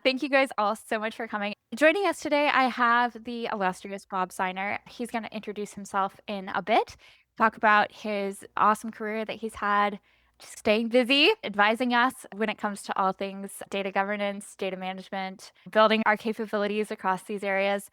Thank you guys all so much for coming. Joining us today, I have the illustrious Bob Seiner. He's going to introduce himself in a bit, talk about his awesome career that he's had, just staying busy, advising us when it comes to all things data governance, data management, building our capabilities across these areas.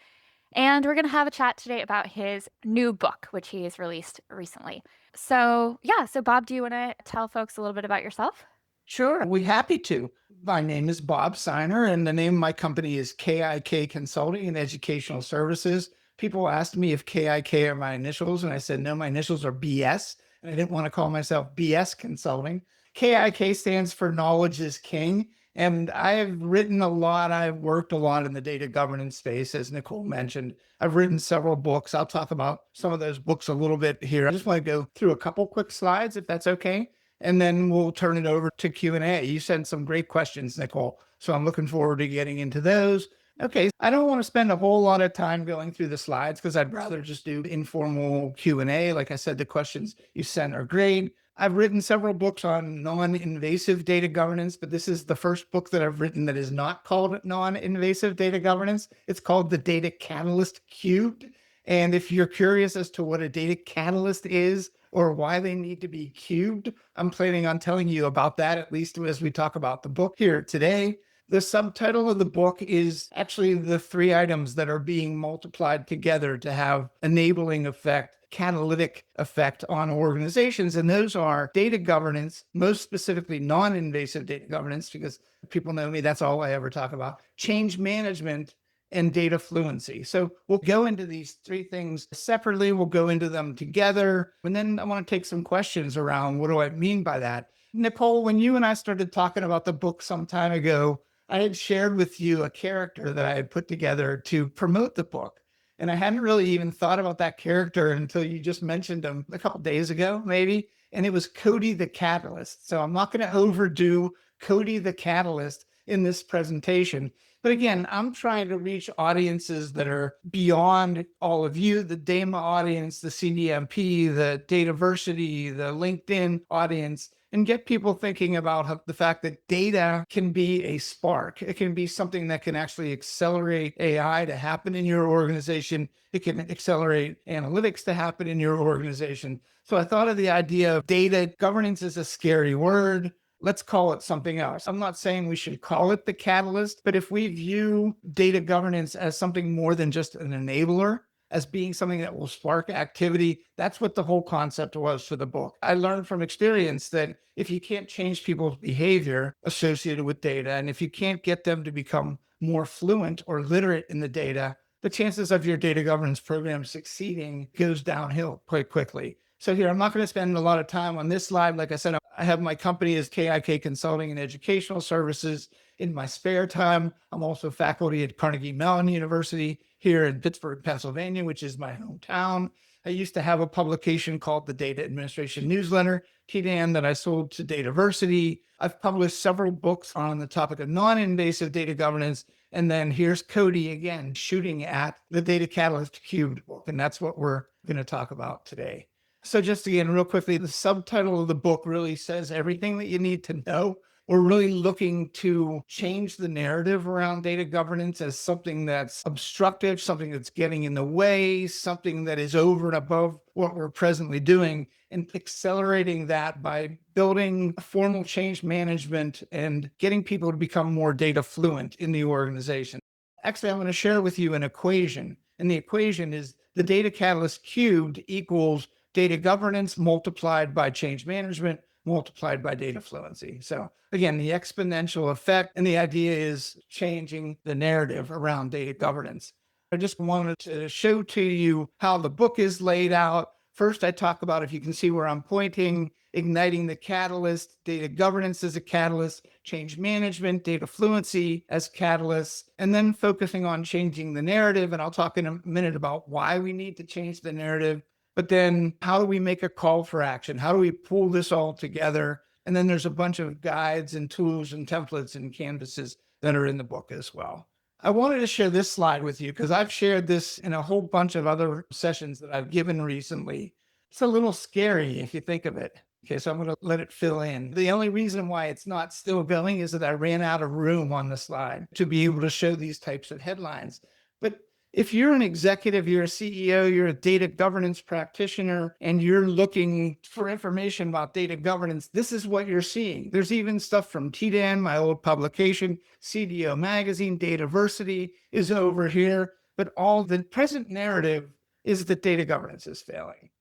And we're going to have a chat today about his new book, which he has released recently. So Bob, do you want to tell folks a little bit about yourself? Sure, we're happy to. My name is Bob Seiner, and the name of my company is KIK Consulting and Educational Services. People asked me if KIK are my initials, and I said, no, my initials are BS, and I didn't want to call myself BS Consulting. KIK stands for Knowledge is King, and I have written a lot. I've worked a lot in the data governance space, as Nicole mentioned. I've written several books. I'll talk about some of those books a little bit here. I just want to go through a couple quick slides, if that's okay, and then we'll turn it over to Q&A. You sent some great questions, Nicole, so I'm looking forward to getting into those. Okay, I don't want to spend a whole lot of time going through the slides because I'd rather just do informal Q&A. Like I said, the questions you sent are great. I've written several books on non-invasive data governance, but this is the first book that I've written that is not called non-invasive data governance. It's called The Data Catalyst Cubed. And if you're curious as to what a data catalyst is or why they need to be cubed, I'm planning on telling you about that, at least as we talk about the book here today. The subtitle of the book is actually the three items that are being multiplied together to have enabling effect, catalytic effect on organizations. And those are data governance, most specifically non-invasive data governance, because people know me, that's all I ever talk about, change management, and data fluency. So we'll go into these three things separately. We'll go into them together. And then I want to take some questions around what do I mean by that? Nicole, when you and I started talking about the book some time ago, I had shared with you a character that I had put together to promote the book. And I hadn't really even thought about that character until you just mentioned him a couple of days ago, maybe. And it was Cody the Catalyst. So I'm not going to overdo Cody the Catalyst in this presentation. But again, I'm trying to reach audiences that are beyond all of you, the DAMA audience, the CDMP, the Dataversity, the LinkedIn audience, and get people thinking about the fact that data can be a spark. It can be something that can actually accelerate AI to happen in your organization. It can accelerate analytics to happen in your organization. So I thought of the idea of data governance is a scary word. Let's call it something else. I'm not saying we should call it the catalyst, but if we view data governance as something more than just an enabler, as being something that will spark activity, that's what the whole concept was for the book. I learned from experience that if you can't change people's behavior associated with data, and if you can't get them to become more fluent or literate in the data, the chances of your data governance program succeeding goes downhill quite quickly. So here, I'm not going to spend a lot of time on this slide. Like I said, I have my company as KIK Consulting and Educational Services. In my spare time, I'm also faculty at Carnegie Mellon University here in Pittsburgh, Pennsylvania, which is my hometown. I used to have a publication called the Data Administration Newsletter, TDAN, that I sold to Dataversity. I've published several books on the topic of non-invasive data governance. And then here's Cody again, shooting at the Data Catalyst Cubed book. And that's what we're going to talk about today. So just again, real quickly, the subtitle of the book really says everything that you need to know. We're really looking to change the narrative around data governance as something that's obstructive, something that's getting in the way, something that is over and above what we're presently doing, and accelerating that by building formal change management and getting people to become more data fluent in the organization. Actually, I'm going to share with you an equation. And the equation is the data catalyst cubed equals data governance multiplied by change management multiplied by data fluency. So again, the exponential effect, and the idea is changing the narrative around data governance. I just wanted to show to you how the book is laid out. First, I talk about, if you can see where I'm pointing, igniting the catalyst, data governance as a catalyst, change management, data fluency as catalysts, and then focusing on changing the narrative. And I'll talk in a minute about why we need to change the narrative. But then how do we make a call for action? How do we pull this all together? And then there's a bunch of guides and tools and templates and canvases that are in the book as well. I wanted to share this slide with you because I've shared this in a whole bunch of other sessions that I've given recently. It's a little scary if you think of it. Okay, so I'm going to let it fill in. The only reason why it's not still going is that I ran out of room on the slide to be able to show these types of headlines. But if you're an executive, you're a CEO, you're a data governance practitioner, and you're looking for information about data governance, this is what you're seeing. There's even stuff from TDAN, my old publication, CDO Magazine, Dataversity is over here. But all the present narrative is that data governance is failing.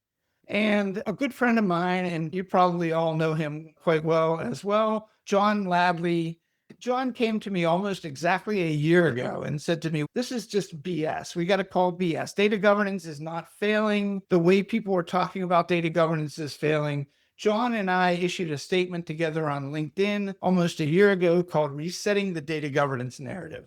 And a good friend of mine, and you probably all know him quite well as well, John Lably. John came to me almost exactly a year ago and said to me, "This is just BS. We got to call BS. Data governance is not failing. The way people are talking about data governance is failing." John and I issued a statement together on LinkedIn almost a year ago called Resetting the Data Governance Narrative.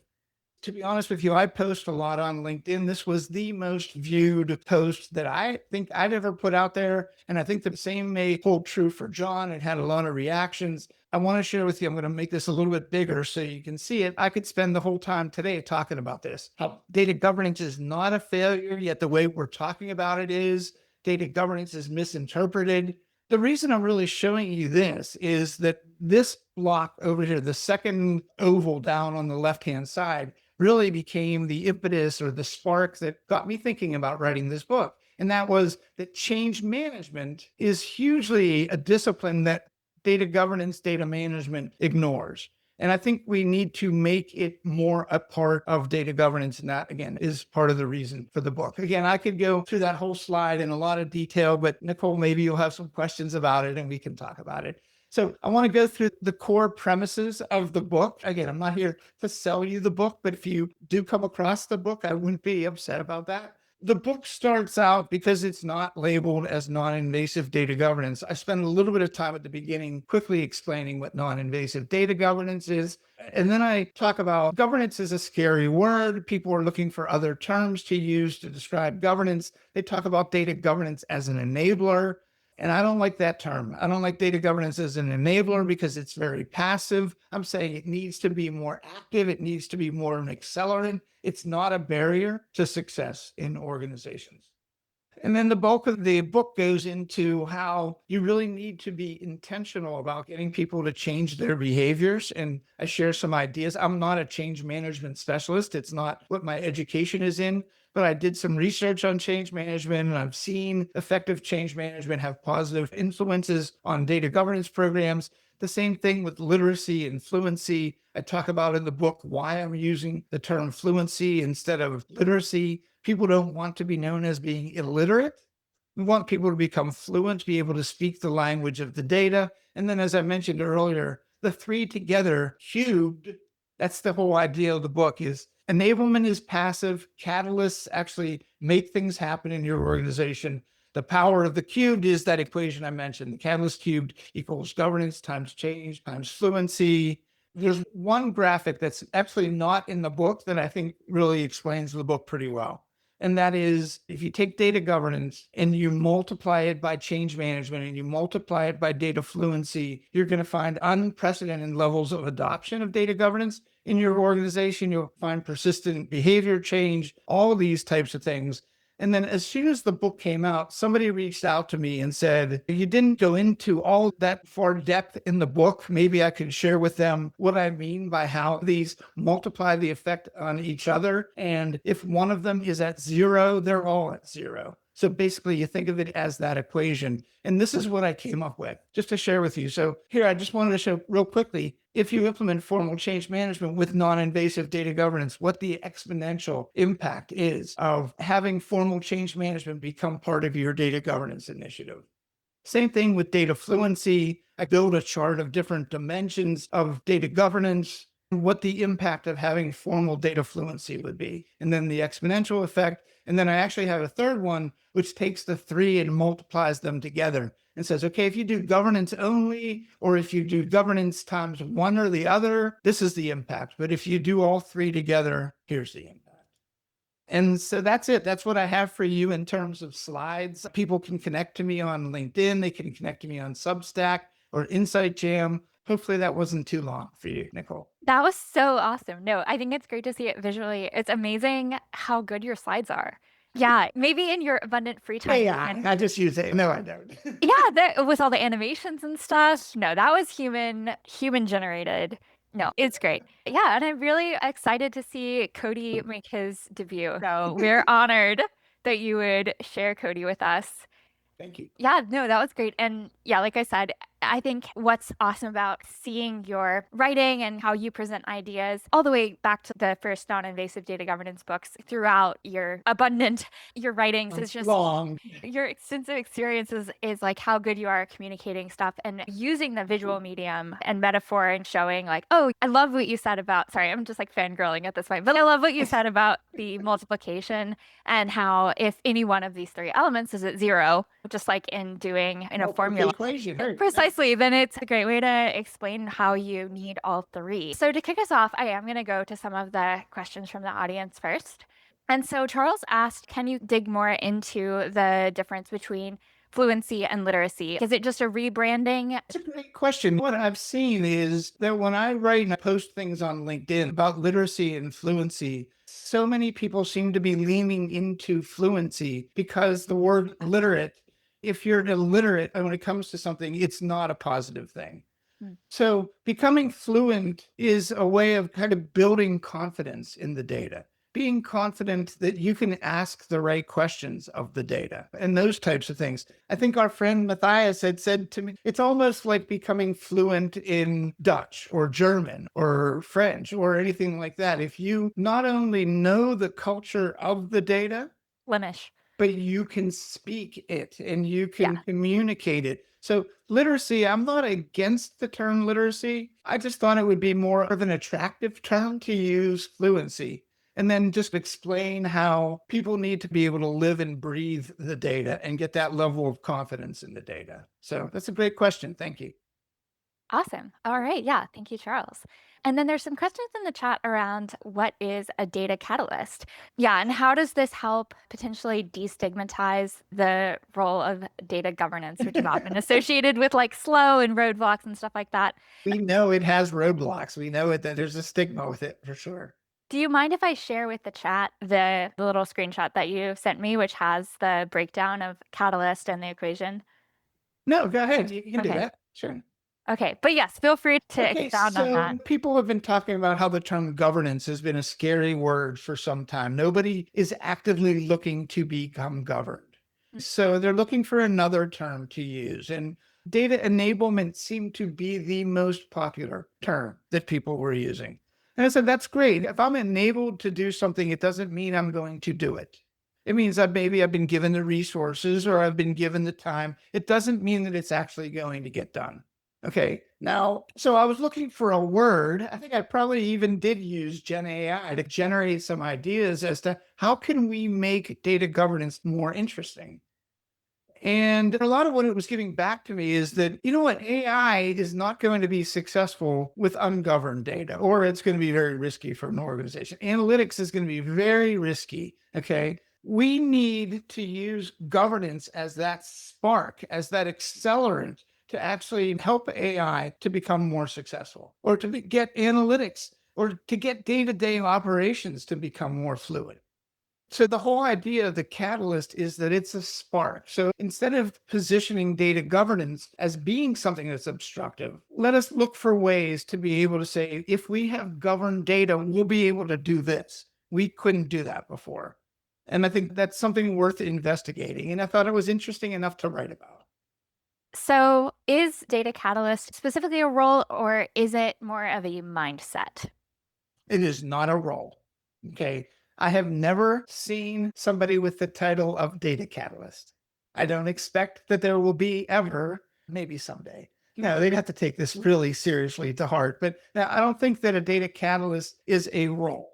To be honest with you, I post a lot on LinkedIn. This was the most viewed post that I think I'd ever put out there. And I think the same may hold true for John. It had a lot of reactions. I want to share with you, I'm going to make this a little bit bigger so you can see it. I could spend the whole time today talking about this. How data governance is not a failure, yet the way we're talking about it is. Data governance is misinterpreted. The reason I'm really showing you this is that this block over here, the second oval down on the left-hand side, really became the impetus or the spark that got me thinking about writing this book. And that was that change management is hugely a discipline that data governance, data management ignores. And I think we need to make it more a part of data governance. And that, again, is part of the reason for the book. Again, I could go through that whole slide in a lot of detail, but Nicole, maybe you'll have some questions about it and we can talk about it. So I want to go through the core premises of the book. Again, I'm not here to sell you the book, but if you do come across the book, I wouldn't be upset about that. The book starts out because it's not labeled as non-invasive data governance. I spend a little bit of time at the beginning quickly explaining what non-invasive data governance is. And then I talk about governance is a scary word. People are looking for other terms to use to describe governance. They talk about data governance as an enabler. And I don't like that term. I don't like data governance as an enabler because it's very passive. I'm saying it needs to be more active. It needs to be more an accelerant. It's not a barrier to success in organizations. And then the bulk of the book goes into how you really need to be intentional about getting people to change their behaviors. And I share some ideas. I'm not a change management specialist. It's not what my education is in, but I did some research on change management and I've seen effective change management have positive influences on data governance programs. The same thing with literacy and fluency. I talk about in the book why I'm using the term fluency instead of literacy. People don't want to be known as being illiterate. We want people to become fluent, be able to speak the language of the data. And then, as I mentioned earlier, the three together cubed, that's the whole idea of the book is enablement is passive. Catalysts actually make things happen in your organization. The power of the cubed is that equation I mentioned. The catalyst cubed equals governance times change times fluency. There's one graphic that's actually not in the book that I think really explains the book pretty well. And that is if you take data governance and you multiply it by change management and you multiply it by data fluency, you're going to find unprecedented levels of adoption of data governance in your organization. You'll find persistent behavior change, all of these types of things. And then as soon as the book came out, somebody reached out to me and said, "You didn't go into all that far depth in the book. Maybe I could share with them what I mean by how these multiply the effect on each other. And if one of them is at zero, they're all at zero." So basically, you think of it as that equation. And this is what I came up with, just to share with you. So here, I just wanted to show real quickly, if you implement formal change management with non-invasive data governance, what the exponential impact is of having formal change management become part of your data governance initiative. Same thing with data fluency. I build a chart of different dimensions of data governance, what the impact of having formal data fluency would be, and then the exponential effect. And then I actually have a third one, which takes the three and multiplies them together and says, okay, if you do governance only, or if you do governance times one or the other, this is the impact. But if you do all three together, here's the impact. And so that's it. That's what I have for you in terms of slides. People can connect to me on LinkedIn. They can connect to me on Substack or Insight Jam. Hopefully that wasn't too long for you, Nicole. That was so awesome. No, I think it's great to see it visually. It's amazing how good your slides are. Yeah, maybe in your abundant free time, you AI. can. I just use it. No, I don't. Yeah, with all the animations and stuff. No, that was human generated. No, it's great. Yeah, and I'm really excited to see Cody make his debut. So we're honored that you would share Cody with us. Thank you. Yeah, no, that was great. And yeah, like I said, I think what's awesome about seeing your writing and how you present ideas all the way back to the first non-invasive data governance books throughout your abundant your writings is just Long. your extensive experiences is like how good you are at communicating stuff and using the visual medium and metaphor and showing like, oh, I love what you said about, sorry, I'm just like fangirling at this point, but I love what you said about the multiplication and how if any one of these three elements is at zero, just like in doing in a Multiplication formula, equation. Right. precisely, then it's a great way to explain how you need all three. So to kick us off, I am going to go to some of the questions from the audience first. And so Charles asked, can you dig more into the difference between fluency and literacy? Is it just a rebranding? That's a great question. What I've seen is that when I write and I post things on LinkedIn about literacy and fluency, so many people seem to be leaning into fluency because the word literate, if you're illiterate when it comes to something, it's not a positive thing. Hmm. So becoming fluent is a way of kind of building confidence in the data, being confident that you can ask the right questions of the data and those types of things. I think our friend Matthias had said to me, it's almost like becoming fluent in Dutch or German or French or anything like that. If you not only know the culture of the data, Flemish. but you can speak it and you can Yeah. communicate it. So literacy, I'm not against the term literacy. I just thought it would be more of an attractive term to use fluency and then just explain how people need to be able to live and breathe the data and get that level of confidence in the data. So that's a great question. Thank you. Awesome. All right. Yeah. Thank you, Charles. And then there's some questions in the chat around what is a data catalyst? Yeah. And how does this help potentially destigmatize the role of data governance, which is often associated with like slow and roadblocks and stuff like that? We know it has roadblocks. We know it that there's a stigma with it for sure. Do you mind if I share with the chat the little screenshot that you sent me, which has the breakdown of catalyst and the equation? No, go ahead. You can do Okay. that. Sure. Okay. But yes, feel free to Okay, expound on that. so people have been talking about how the term governance has been a scary word for some time. Nobody is actively looking to become governed. So they're looking for another term to use. And data enablement seemed to be the most popular term that people were using. And I said, that's great. If I'm enabled to do something, it doesn't mean I'm going to do it. It means that maybe I've been given the resources or I've been given the time. It doesn't mean that it's actually going to get done. Okay, now, so I was looking for a word. I think I probably even did use Gen AI to generate some ideas as to how can we make data governance more interesting. And a lot of what it was giving back to me is that, you know what, AI is not going to be successful with ungoverned data, or it's going to be very risky for an organization. Analytics is going to be very risky. Okay. We need to use governance as that spark, as that accelerant to actually help AI to become more successful, or to get analytics, or to get day-to-day operations to become more fluid. So the whole idea of the catalyst is that it's a spark. So instead of positioning data governance as being something that's obstructive, let us look for ways to be able to say, if we have governed data, we'll be able to do this. We couldn't do that before. And I think that's something worth investigating. And I thought it was interesting enough to write about. So, is data catalyst specifically a role or is it more of a mindset? It is not a role. Okay. I have never seen somebody with the title of data catalyst. I don't expect that there will be ever, maybe someday. No, they'd have to take this really seriously to heart. But now I don't think that a data catalyst is a role.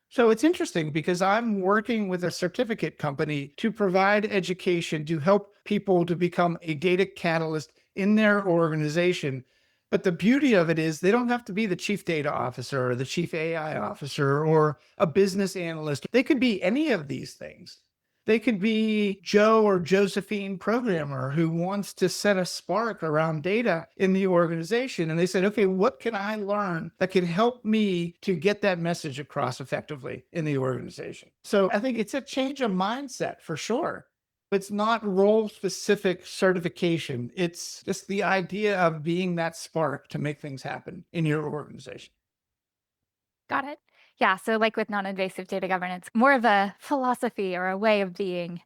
So it's interesting because I'm working with a certificate company to provide education to help people to become a data catalyst in their organization. But the beauty of it is they don't have to be the chief data officer or the chief AI officer or a business analyst. They could be any of these things. They could be Joe or Josephine programmer who wants to set a spark around data in the organization. And they said, okay, what can I learn that can help me to get that message across effectively in the organization? So I think it's a change of mindset for sure. It's not role specific certification. It's just the idea of being that spark to make things happen in your organization. Got it. Yeah, so like with non-invasive data governance, more of a philosophy or a way of being.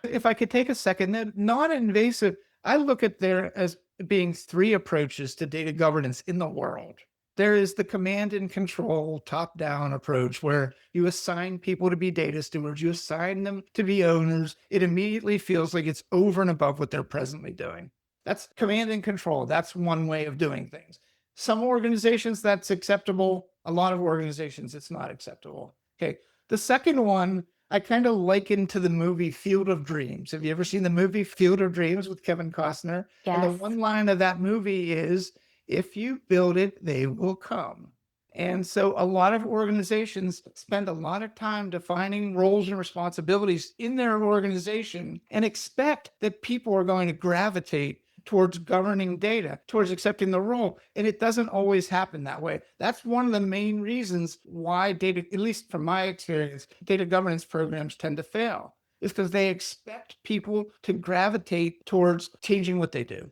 If I could take a second, then non-invasive, I look at there as being three approaches to data governance in the world. There is the command and control top-down approach where you assign people to be data stewards, you assign them to be owners. It immediately feels like it's over and above what they're presently doing. That's command and control. That's one way of doing things. Some organizations that's acceptable. A lot of organizations it's not acceptable. Okay. The second one I kind of liken to the movie Field of Dreams. Have you ever seen the movie Field of Dreams with Kevin Costner? And the Yes. one line of that movie is, if you build it, they will come. And so a lot of organizations spend a lot of time defining roles and responsibilities in their organization and expect that people are going to gravitate towards governing data, towards accepting the role. And it doesn't always happen that way. That's one of the main reasons why data, at least from my experience, data governance programs tend to fail, is because they expect people to gravitate towards changing what they do.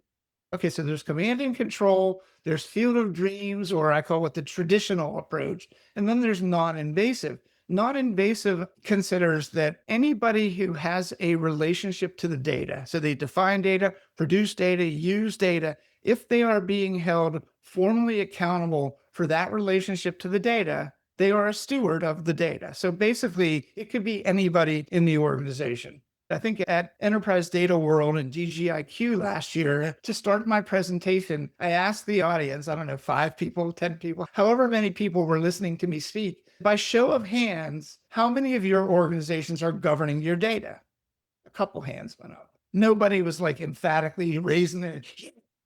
Okay, so there's command and control, there's field of dreams, or I call it the traditional approach, and then there's non-invasive. Non-invasive considers that anybody who has a relationship to the data, so they define data, produce data, use data, if they are being held formally accountable for that relationship to the data, they are a steward of the data. So basically, it could be anybody in the organization. I think at Enterprise Data World and DGIQ last year, to start my presentation, I asked the audience, I don't know, 5 people, 10 people, however many people were listening to me speak, by show of hands, how many of your organizations are governing your data? A couple hands went up. Nobody was like emphatically raising their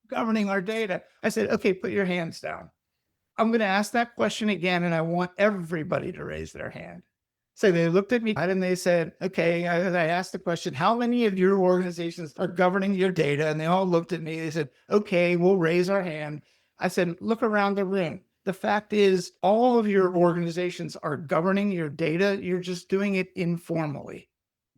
governing our data. I said, okay, put your hands down. I'm going to ask that question again, and I want everybody to raise their hand. So they looked at me and they said, okay, I asked the question, how many of your organizations are governing your data? And they all looked at me. They said, okay, we'll raise our hand. I said, look around the room. The fact is, all of your organizations are governing your data. You're just doing it informally.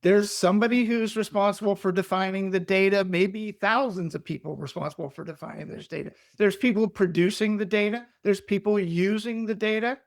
There's somebody who's responsible for defining the data, maybe thousands of people responsible for defining this data. There's people producing the data. There's people using the data.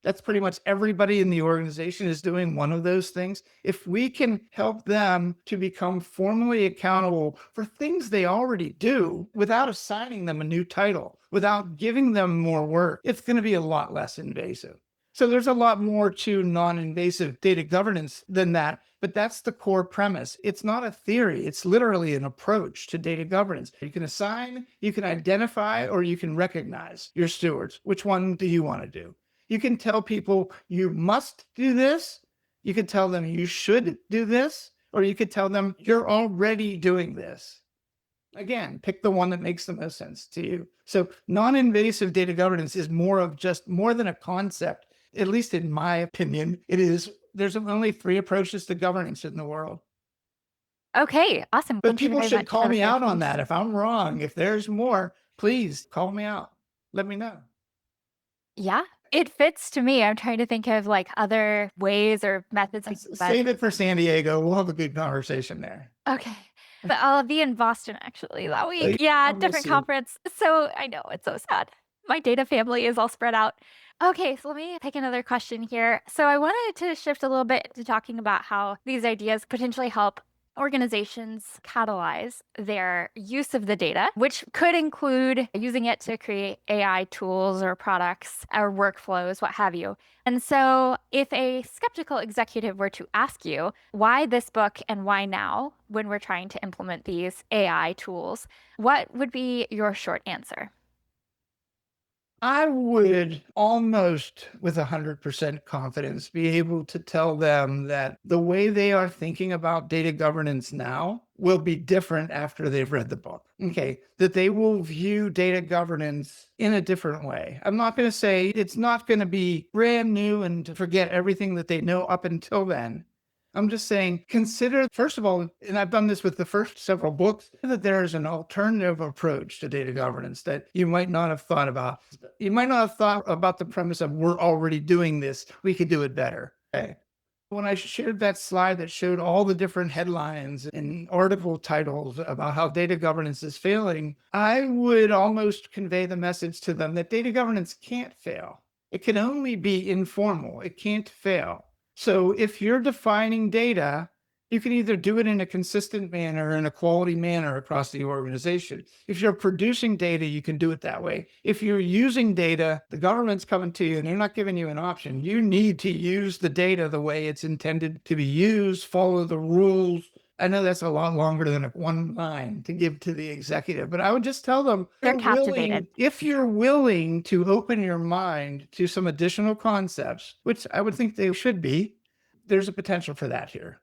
That's pretty much everybody in the organization is doing one of those things. If we can help them to become formally accountable for things they already do without assigning them a new title, without giving them more work, it's going to be a lot less invasive. So there's a lot more to non-invasive data governance than that, but that's the core premise. It's not a theory. It's literally an approach to data governance. You can assign, you can identify, or you can recognize your stewards. Which one do you want to do? You can tell people you must do this. You can tell them you should do this, or you could tell them you're already doing this. Again, pick the one that makes the most sense to you. So non-invasive data governance is more than a concept. At least in my opinion, it is. There's only 3 approaches to governance in the world. Okay, awesome. But Thank you people very should much call for the me out on that. clarification. If I'm wrong, if there's more, please call me out. Let me know. Yeah, it fits to me. I'm trying to think of like other ways or methods we but Save it for San Diego. We'll have a good conversation there. okay. But I'll be in Boston actually that week. Yeah, We'll different see. conference. So I know it's so sad. My data family is all spread out. Okay, so let me pick another question here. So I wanted to shift a little bit to talking about how these ideas potentially help organizations catalyze their use of the data, which could include using it to create AI tools or products or workflows, what have you. And so, if a skeptical executive were to ask you why this book and why now, when we're trying to implement these AI tools, what would be your short answer? I would almost with 100% confidence be able to tell them that the way they are thinking about data governance now will be different after they've read the book. Okay. That they will view data governance in a different way. I'm not going to say it's not going to be brand new and to forget everything that they know up until then. I'm just saying, consider, first of all, and I've done this with the first several books, that there's an alternative approach to data governance that you might not have thought about. You might not have thought about the premise of we're already doing this. We could do it better. Okay. When I shared that slide that showed all the different headlines and article titles about how data governance is failing, I would almost convey the message to them that data governance can't fail. It can only be informal. It can't fail. So if you're defining data, you can either do it in a consistent manner, in a quality manner across the organization. If you're producing data, you can do it that way. If you're using data, the government's coming to you and they're not giving you an option. You need to use the data the way it's intended to be used, follow the rules. I know that's a lot longer than one line to give to the executive, but I would just tell them, They're captivated. if you're willing to open your mind to some additional concepts, which I would think they should be, there's a potential for that here.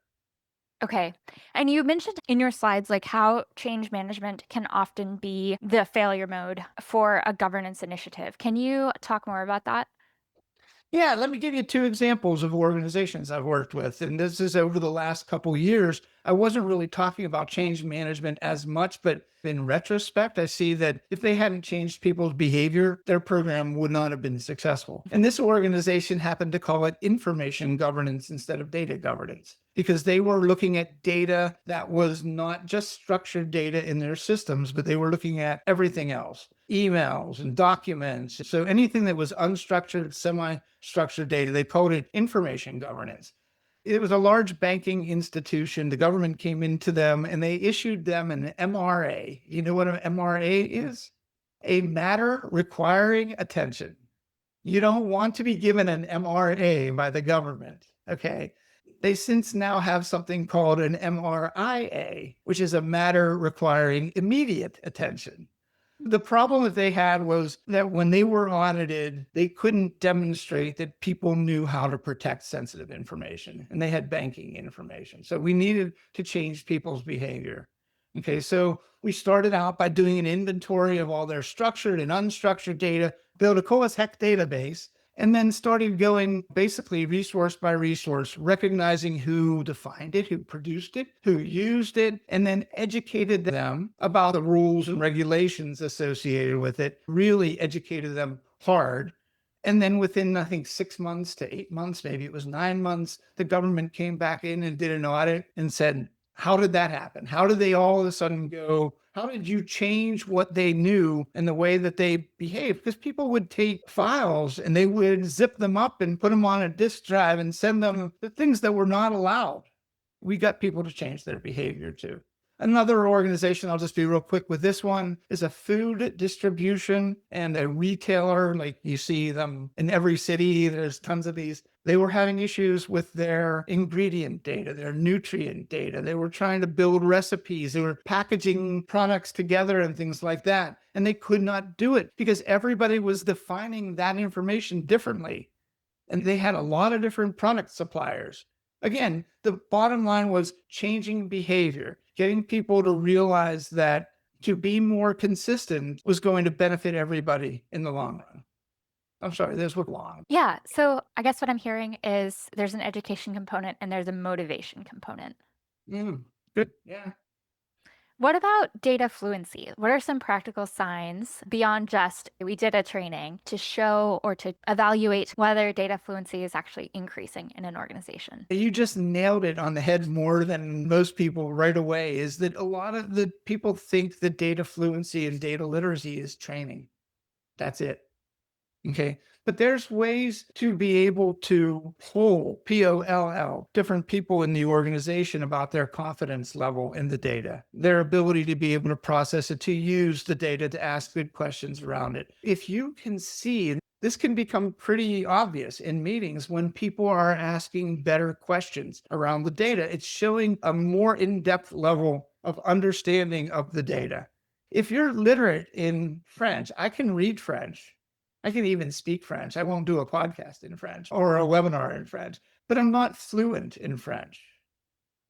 Okay. And you mentioned in your slides, like how change management can often be the failure mode for a governance initiative. Can you talk more about that? Yeah, let me give you two examples of organizations I've worked with. And this is over the last couple years. I wasn't really talking about change management as much, but in retrospect, I see that if they hadn't changed people's behavior, their program would not have been successful. And this organization happened to call it information governance instead of data governance because they were looking at data that was not just structured data in their systems, but they were looking at everything else, emails and documents. So anything that was unstructured, semi-structured data, they called it information governance. It was a large banking institution. The government came into them and they issued them an MRA. You know what an MRA is? A matter requiring attention. You don't want to be given an MRA by the government. Okay. They since now have something called an MRIA, which is a matter requiring immediate attention. The problem that they had was that when they were audited, they couldn't demonstrate that people knew how to protect sensitive information and they had banking information. So we needed to change people's behavior. Okay, so we started out by doing an inventory of all their structured and unstructured data, built a COAS-HEC database, and then started going basically resource by resource, recognizing who defined it, who produced it, who used it, and then educated them about the rules and regulations associated with it, really educated them hard. And then within, I think, 6 months to 8 months, maybe it was 9 months, the government came back in and did an audit and said, how did that happen? How did they all of a sudden go? How did you change what they knew and the way that they behaved? Because people would take files and they would zip them up and put them on a disk drive and send them the things that were not allowed. We got people to change their behavior too. Another organization, I'll just be real quick with this one, is a food distribution and a retailer. Like you see them in every city, there's tons of these. They were having issues with their ingredient data, their nutrient data. They were trying to build recipes. They were packaging products together and things like that. And they could not do it because everybody was defining that information differently. And they had a lot of different product suppliers. Again, the bottom line was changing behavior, getting people to realize that to be more consistent was going to benefit everybody in the long run. I'm sorry, this was long. Yeah. So I guess what I'm hearing is there's an education component and there's a motivation component. Good. Yeah. What about data fluency? What are some practical signs beyond just we did a training to show or to evaluate whether data fluency is actually increasing in an organization? You just nailed it on the head more than most people right away, is that a lot of the people think that data fluency and data literacy is training. That's it. Okay. But there's ways to be able to poll, POLL, different people in the organization about their confidence level in the data, their ability to be able to process it, to use the data, to ask good questions around it. If you can see, this can become pretty obvious in meetings when people are asking better questions around the data. It's showing a more in-depth level of understanding of the data. If you're literate in French, I can read French. I can even speak French. I won't do a podcast in French or a webinar in French, but I'm not fluent in French.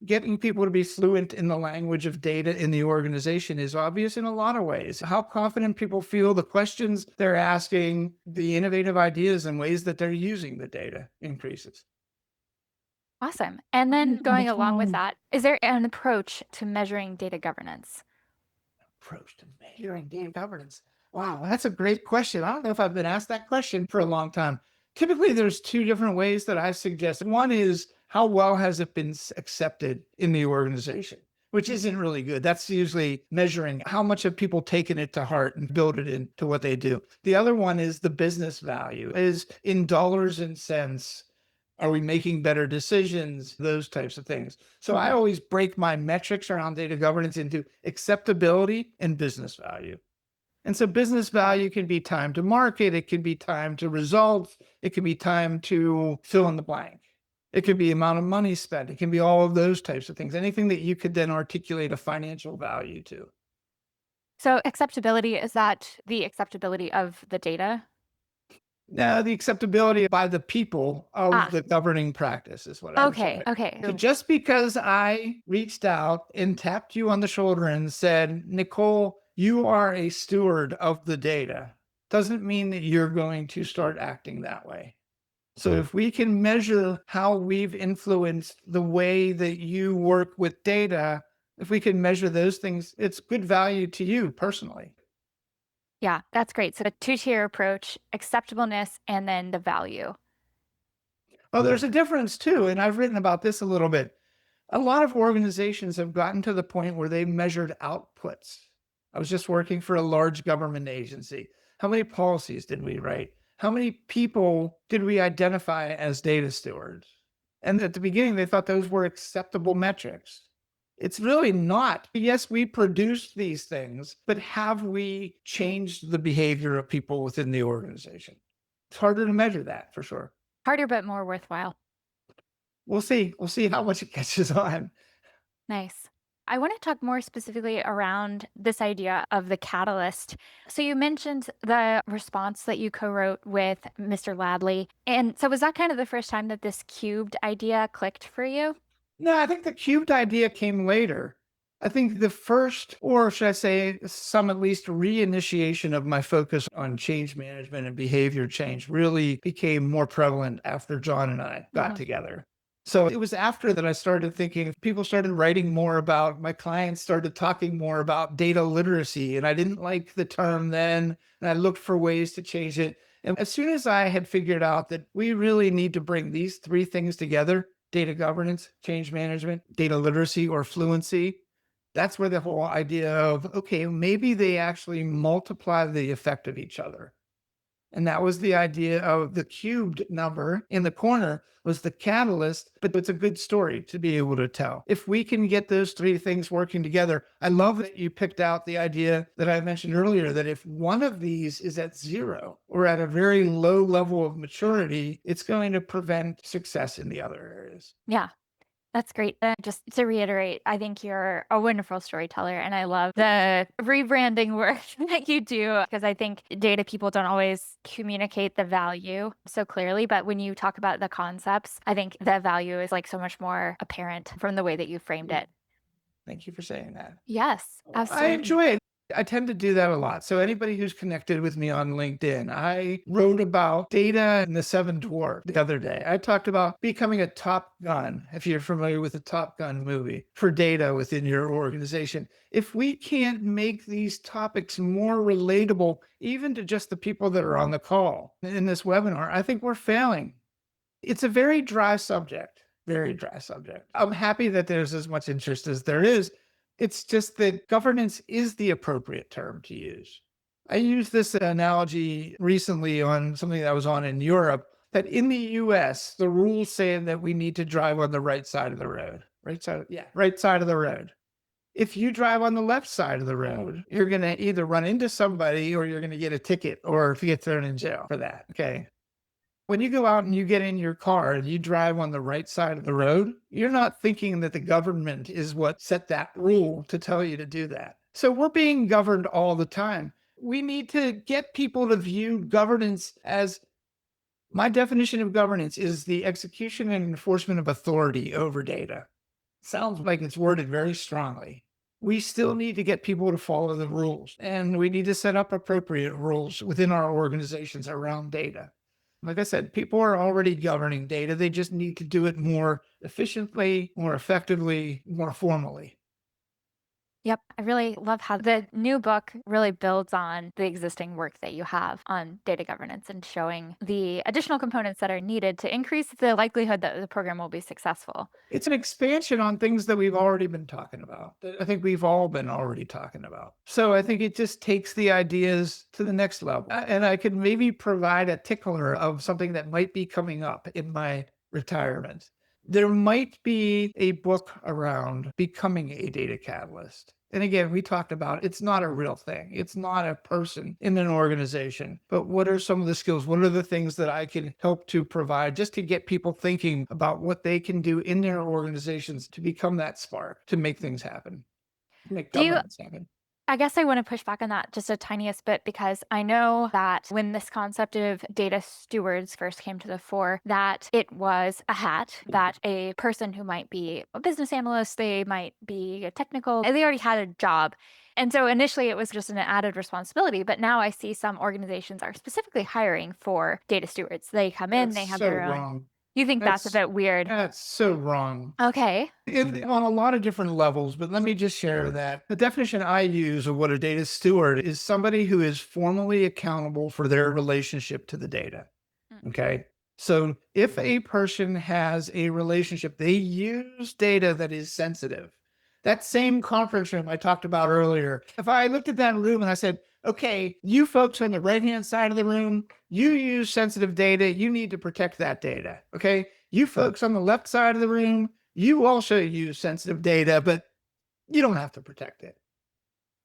Getting people to be fluent in the language of data in the organization is obvious in a lot of ways. How confident people feel, the questions they're asking, the innovative ideas and ways that they're using the data increases. Awesome. And then going along with that, is there an approach to measuring data governance? Approach to measuring data governance. Wow, that's a great question. I don't know if I've been asked that question for a long time. Typically, there's two different ways that I suggest. One is how well has it been accepted in the organization, which isn't really good. That's usually measuring how much have people taken it to heart and build it into what they do. The other one is the business value, is in dollars and cents. Are we making better decisions? Those types of things. So I Mhm. always break my metrics around data governance into acceptability and business value. And so business value can be time to market, it can be time to results, it can be time to fill in the blank. It could be amount of money spent, it can be all of those types of things. Anything that you could then articulate a financial value to. So acceptability, is that the acceptability of the data? Now, the acceptability by the people of Ah, the governing practice is what I would okay, say. okay. So just because I reached out and tapped you on the shoulder and said, Nicole, you are a steward of the data, doesn't mean that you're going to start acting that way. So if we can measure how we've influenced the way that you work with data, if we can measure those things, it's good value to you personally. Yeah, that's great. So a two-tier approach, acceptableness, and then the value. Oh, there's a difference too. And I've written about this a little bit. A lot of organizations have gotten to the point where they measured outputs. I was just working for a large government agency. How many policies did we write? How many people did we identify as data stewards? And at the beginning, they thought those were acceptable metrics. It's really not. Yes, we produce these things, but have we changed the behavior of people within the organization? It's harder to measure that for sure. Harder but more worthwhile. We'll see. We'll see how much it catches on. Nice. I want to talk more specifically around this idea of the catalyst. So you mentioned the response that you co-wrote with Mr. Ladley. And so was that kind of the first time that this cubed idea clicked for you? No, I think the cubed idea came later. I think the first, or should I say, some at least reinitiation of my focus on change management and behavior change really became more prevalent after John and I got Mhm. together. So it was after that I started thinking, people started writing more about, my clients started talking more about data literacy. And I didn't like the term then. And I looked for ways to change it. And as soon as I had figured out that we really need to bring these three things together, data governance, change management, data literacy, or fluency, that's where the whole idea of, okay, maybe they actually multiply the effect of each other. And that was the idea of the cubed number in the corner was the catalyst, but it's a good story to be able to tell. If we can get those three things working together, I love that you picked out the idea that I mentioned earlier that if one of these is at zero or at a very low level of maturity, it's going to prevent success in the other areas. Yeah. That's great. Just to reiterate, I think you're a wonderful storyteller, and I love the rebranding work that you do because I think data people don't always communicate the value so clearly. But when you talk about the concepts, I think the value is like so much more apparent from the way that you framed it. Thank you for saying that. Yes, I absolutely. enjoy it. I tend to do that a lot. So anybody who's connected with me on LinkedIn, I wrote about data and the seven dwarfs the other day. I talked about becoming a Top Gun, if you're familiar with the Top Gun movie, for data within your organization. If we can't make these topics more relatable, even to just the people that are on the call in this webinar, I think we're failing. It's a very dry subject, very dry subject. I'm happy that there's as much interest as there is. It's just that governance is the appropriate term to use. I used this analogy recently on something that I was on in Europe that in the US, the rules say that we need to drive on the right side of the road. Right side, yeah, right side of the road. If you drive on the left side of the road, you're going to either run into somebody or you're going to get a ticket or if you get thrown in jail for that. Okay. When you go out and you get in your car and you drive on the right side of the road, you're not thinking that the government is what set that rule to tell you to do that. So we're being governed all the time. We need to get people to view governance as my definition of governance is the execution and enforcement of authority over data. Sounds like it's worded very strongly. We still need to get people to follow the rules, and we need to set up appropriate rules within our organizations around data. Like I said, people are already governing data. They just need to do it more efficiently, more effectively, more formally. Yep. I really love how the new book really builds on the existing work that you have on data governance and showing the additional components that are needed to increase the likelihood that the program will be successful. It's an expansion on things that we've already been talking about, that I think we've all been already talking about. So I think it just takes the ideas to the next level. And I could maybe provide a tickler of something that might be coming up in my retirement. There might be a book around becoming a data catalyst. And again, we talked about it's not a real thing. It's not a person in an organization. But what are some of the skills? What are the things that I can help to provide just to get people thinking about what they can do in their organizations to become that spark, to make things happen, make Do you governance happen? I guess I want to push back on that just a tiniest bit because I know that when this concept of data stewards first came to the fore, that it was a hat that a person who might be a business analyst, they might be a technical, they already had a job. And so initially it was just an added responsibility, but now I see some organizations are specifically hiring for data stewards. They come in, That's they have so their own. wrong. You think that's a That's bit weird? that's so wrong. Okay. On a lot of different levels, but let me just share that the definition I use of what a data steward is somebody who is formally accountable for their relationship to the data. Mm. Okay. So if a person has a relationship, they use data that is sensitive. That same conference room I talked about earlier, if I looked at that room and I said, okay, you folks on the right hand side of the room, you use sensitive data, you need to protect that data. Okay. You folks on the left side of the room, you also use sensitive data, but you don't have to protect it.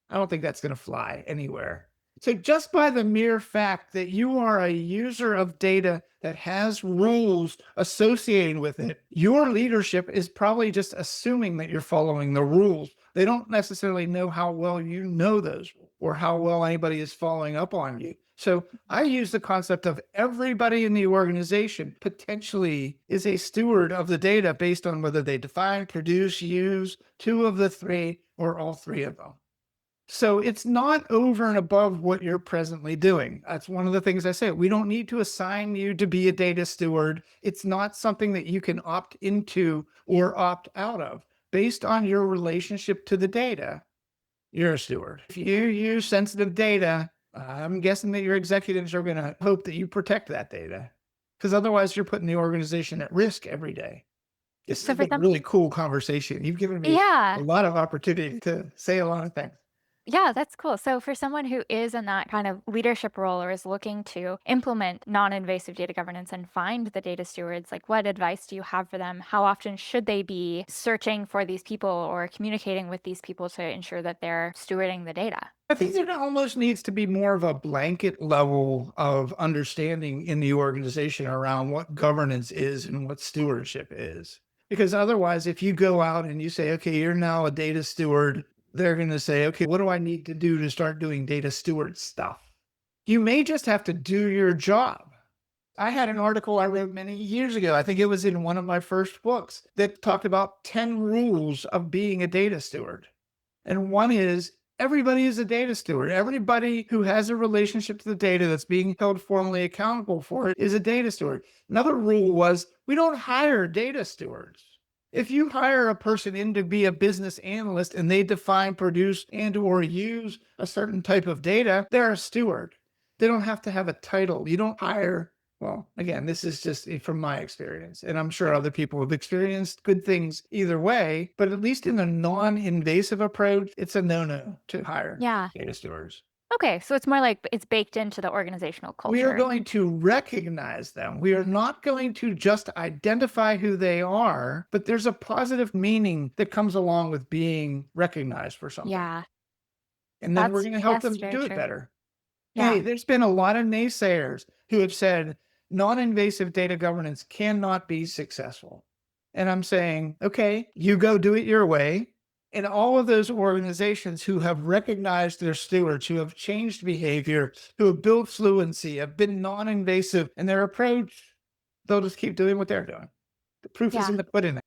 I don't think that's going to fly anywhere. So, just by the mere fact that you are a user of data that has rules associated with it, your leadership is probably just assuming that you're following the rules. They don't necessarily know how well you know those or how well anybody is following up on you. So, I use the concept of everybody in the organization potentially is a steward of the data based on whether they define, produce, use two of the three or all three of them. So it's not over and above what you're presently doing. That's one of the things I say. We don't need to assign you to be a data steward. It's not something that you can opt into or opt out of. Based on your relationship to the data, you're a steward. If you use sensitive data, I'm guessing that your executives are going to hope that you protect that data because otherwise you're putting the organization at risk every day. This So has for been a some, really cool conversation. You've given me a yeah. lot of opportunity to say a lot of things. Yeah, that's cool. So, for someone who is in that kind of leadership role or is looking to implement non invasive data governance and find the data stewards, like what advice do you have for them? How often should they be searching for these people or communicating with these people to ensure that they're stewarding the data? I think there almost needs to be more of a blanket level of understanding in the organization around what governance is and what stewardship is. Because otherwise, if you go out and you say, okay, you're now a data steward, they're going to say, okay, what do I need to do to start doing data steward stuff? You may just have to do your job. I had an article I wrote many years ago. I think it was in one of my first books that talked about 10 rules of being a data steward. And one is everybody is a data steward. Everybody who has a relationship to the data that's being held formally accountable for it is a data steward. Another rule was we don't hire data stewards. If you hire a person in to be a business analyst and they define, produce, and or use a certain type of data, they're a steward. They don't have to have a title. You don't hire, well, again, this is just from my experience, and I'm sure other people have experienced good things either way, but at least in a non-invasive approach, it's a no-no to hire Yeah. data stewards. Okay. So, it's more like it's baked into the organizational We are culture. going to recognize them. We are not going to just identify who they are, but there's a positive meaning that comes along with being recognized for something. Yeah. And then we're going to help That's them very do it true. better. Hey, Yeah. there's been a lot of naysayers who have said non-invasive data governance cannot be successful. And I'm saying, okay, you go do it your way. And all of those organizations who have recognized their stewards, who have changed behavior, who have built fluency, have been non-invasive in their approach, they'll just keep doing what they're doing. The proof is Yeah. in the pudding.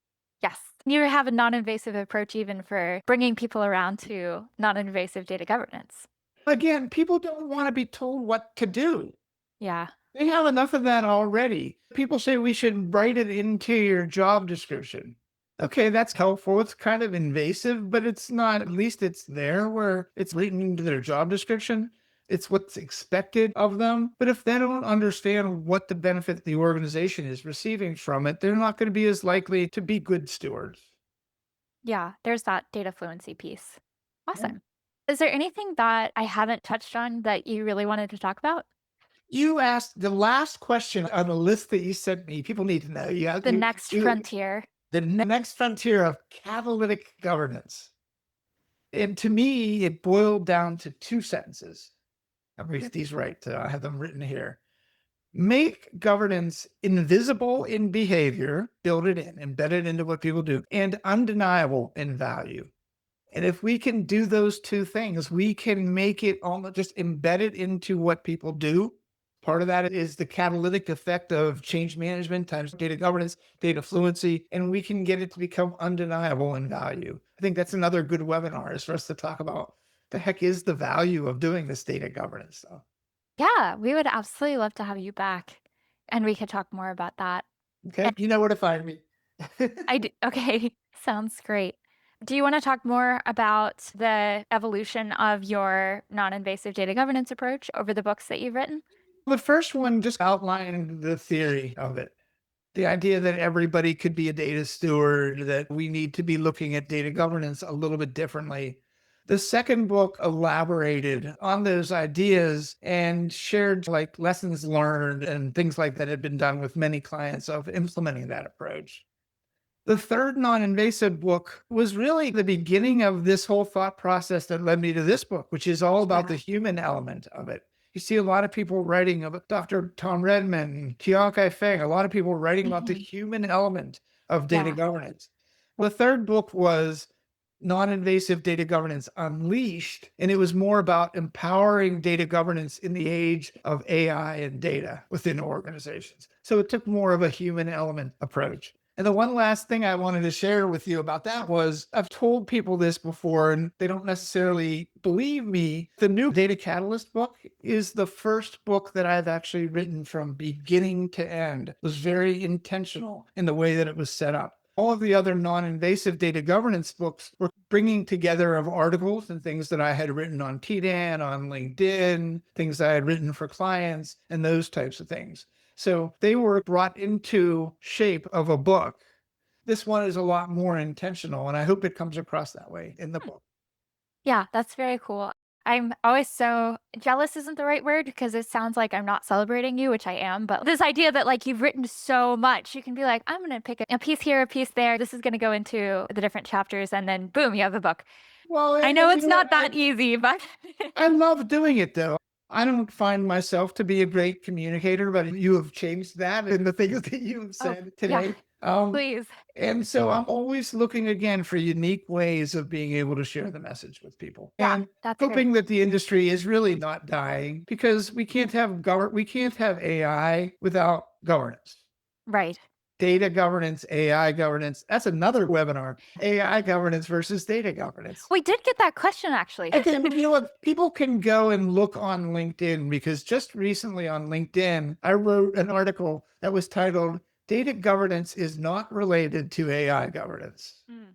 Yes. You have a non invasive approach even for bringing people around to non invasive data governance. Again, people don't want to be told what to do. Yeah. They have enough of that already. People say we should write it into your job description. Okay, that's helpful. It's kind of invasive, but it's not, at least it's there where it's written into their job description. It's what's expected of them. But if they don't understand what the benefit the organization is receiving from it, they're not going to be as likely to be good stewards. Yeah, there's that data fluency piece. Yeah. Awesome. Is there anything that I haven't touched on that you really wanted to talk about? You asked the last question on the list that you sent me. People need to know. The next frontier. The next frontier of catalytic governance. And to me, it boiled down to two sentences. I'm going to get these right. I have them written here. Make governance invisible in behavior, build it in, embed it into what people do, and undeniable in value. And if we can do those two things, we can make it almost just embed it into what people do. Part of that is the catalytic effect of change management times data governance, data fluency, and we can get it to become undeniable in value. I think that's another good webinar is for us to talk about the heck is the value of doing this data governance stuff. Yeah, we would absolutely love to have you back, and we could talk more about that. Okay, And you know where to find me. I d okay, sounds great. Do you wanna talk more about the evolution of your non-invasive data governance approach over the books that you've written? The first one just outlined the theory of it. The idea that everybody could be a data steward, that we need to be looking at data governance a little bit differently. The second book elaborated on those ideas and shared like lessons learned and things like that had been done with many clients of implementing that approach. The third non-invasive book was really the beginning of this whole thought process that led me to this book, which is all about the Yeah. human element of it. You see a lot of people writing about Dr. Tom Redman, Tiankai Feng, a lot of people writing about the Mhm. human element of data Yeah. governance. The third book was Non-Invasive Data Governance Unleashed, and it was more about empowering data governance in the age of AI and data within organizations. So it took more of a human element approach. And the one last thing I wanted to share with you about that was I've told people this before and they don't necessarily believe me. The new Data Catalyst book is the first book that I've actually written from beginning to end. It was very intentional in the way that it was set up. All of the other non-invasive data governance books were bringing together of articles and things that I had written on TDAN, on LinkedIn, things I had written for clients, and those types of things. So they were brought into shape of a book. This one is a lot more intentional, and I hope it comes across that way in the Hmm. book. Yeah, that's very cool. I'm always so jealous isn't the right word because it sounds like I'm not celebrating you, which I am, but this idea that, like, you've written so much, you can be like, "I'm gonna pick a piece here, a piece there. This is gonna go into the different chapters," and then boom, you have a book. Well, I know and you it's know what? not that easy, but I love doing it though. I don't find myself to be a great communicator, but you have changed that in the things that you have Oh, said yeah, today. please. And so I'm always looking again for unique ways of being able to share the message with people Yeah, and that's great. hoping that the industry is really not dying because we can't have AI without governance. Right. Data governance, AI governance. That's another webinar. AI governance versus data governance. We did get that question actually. And then, you know what? People can go and look on LinkedIn because just recently on LinkedIn, I wrote an article that was titled Data Governance is Not Related to AI Governance. Mm.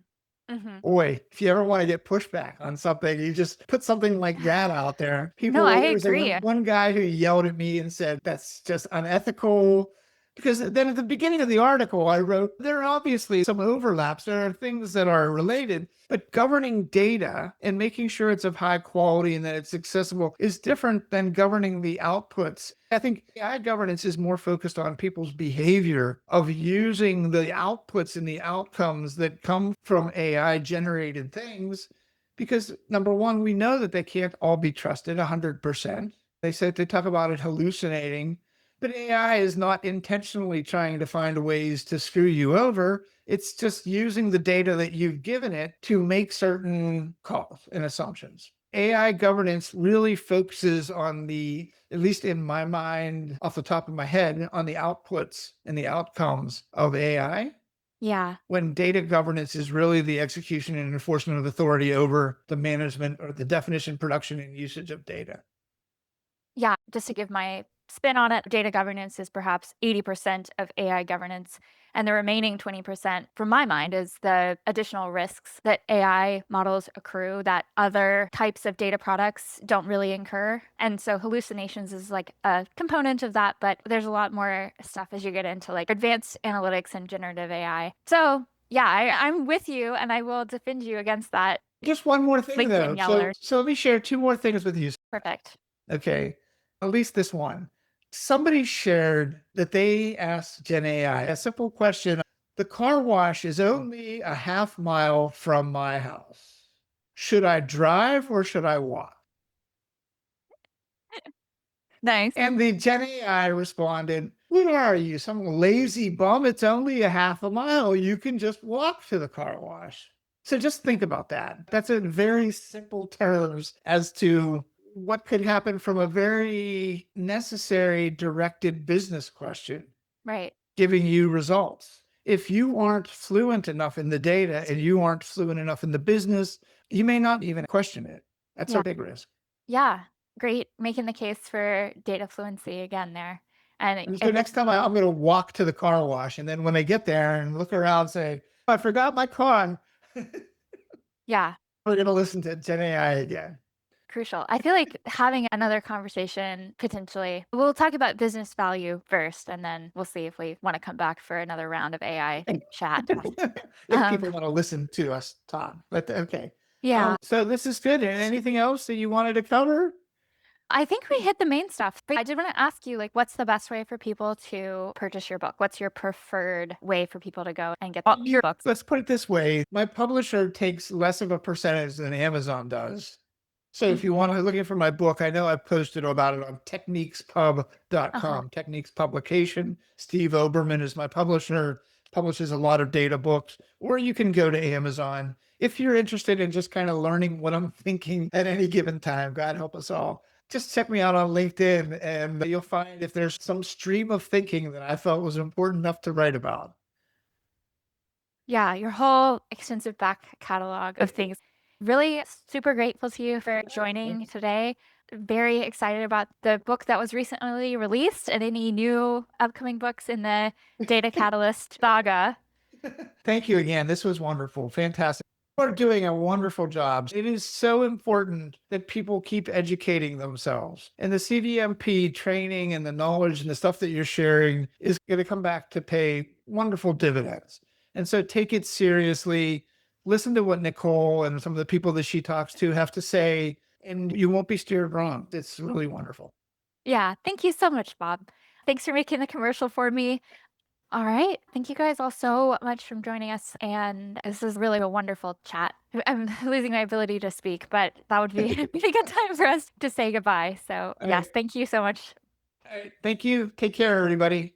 Mhm. Boy, if you ever want to get pushback on something, you just put something like that out there. No, I There was a agree. one guy who yelled at me and said, that's just unethical. Because then at the beginning of the article, I wrote, there are obviously some overlaps. There are things that are related, but governing data and making sure it's of high quality and that it's accessible is different than governing the outputs. I think AI governance is more focused on people's behavior of using the outputs and the outcomes that come from AI generated things. Because number one, we know that they can't all be trusted 100%. They talk about it hallucinating, but AI is not intentionally trying to find ways to screw you over. It's just using the data that you've given it to make certain calls and assumptions. AI governance really focuses on the, at least in my mind, off the top of my head, on the outputs and the outcomes of AI, Yeah. when data governance is really the execution and enforcement of authority over the management or the definition, production, and usage of data. Yeah, just to give my spin on it, data governance is perhaps 80% of AI governance. And the remaining 20%, from my mind, is the additional risks that AI models accrue that other types of data products don't really incur. And so hallucinations is like a component of that, but there's a lot more stuff as you get into like advanced analytics and generative AI. So yeah, I'm with you and I will defend you against that Just one more thing LinkedIn though. So yeller. so let me share two more things with you. Perfect. Okay. At least this one. Somebody shared that they asked Gen AI a simple question. The car wash is only a half mile from my house. Should I drive or should I walk? Nice. And the Gen AI responded, what are you, some lazy bum? It's only a half a mile. You can just walk to the car wash. So just think about that. That's a very simple terms as to what could happen from a very necessary directed business question, Right. giving you results. If you aren't fluent enough in the data and you aren't fluent enough in the business, you may not even question it. That's a Yeah. big risk. Yeah. Great. Making the case for data fluency again there. And And so if next time I'm going to walk to the car wash. And then when they get there and look around, say, I forgot my car. yeah, We're going to listen to Gen AI again. crucial. I feel like having another conversation potentially, we'll talk about business value first, and then we'll see if we want to come back for another round of AI chat. If Um, people want to listen to us talk, but okay. yeah, So this is good. And anything else that you wanted to cover? I think we hit the main stuff. But I did want to ask you, like, what's the best way for people to purchase your book? What's your preferred way for people to go and get all your books? Let's put it this way. My publisher takes less of a percentage than Amazon does. So if you Mhm. want to looking for my book, I know I've posted about it on Uh-huh. techniquespub.com, Techniques Publication. Steve Oberman is my publisher, publishes a lot of data books, or you can go to Amazon. If you're interested in just kind of learning what I'm thinking at any given time, God help us all, just check me out on LinkedIn and you'll find if there's some stream of thinking that I felt was important enough to write about. Yeah, your whole extensive back catalog of things. Really super grateful to you for joining today. Very excited about the book that was recently released and any new upcoming books in the Data Catalyst saga. Thank you again. This was wonderful. Fantastic. You are doing a wonderful job. It is so important that people keep educating themselves. And the CDMP training and the knowledge and the stuff that you're sharing is going to come back to pay wonderful dividends. And so take it seriously. Listen to what Nicole and some of the people that she talks to have to say, and you won't be steered wrong. It's really wonderful. Yeah, thank you so much, Bob. Thanks for making the commercial for me. All right. Thank you guys all so much for joining us. And this is really a wonderful chat. I'm losing my ability to speak, but that would be a pretty good time for us to say goodbye. So, All right. yes, thank you so much. All right. Thank you. Take care, everybody.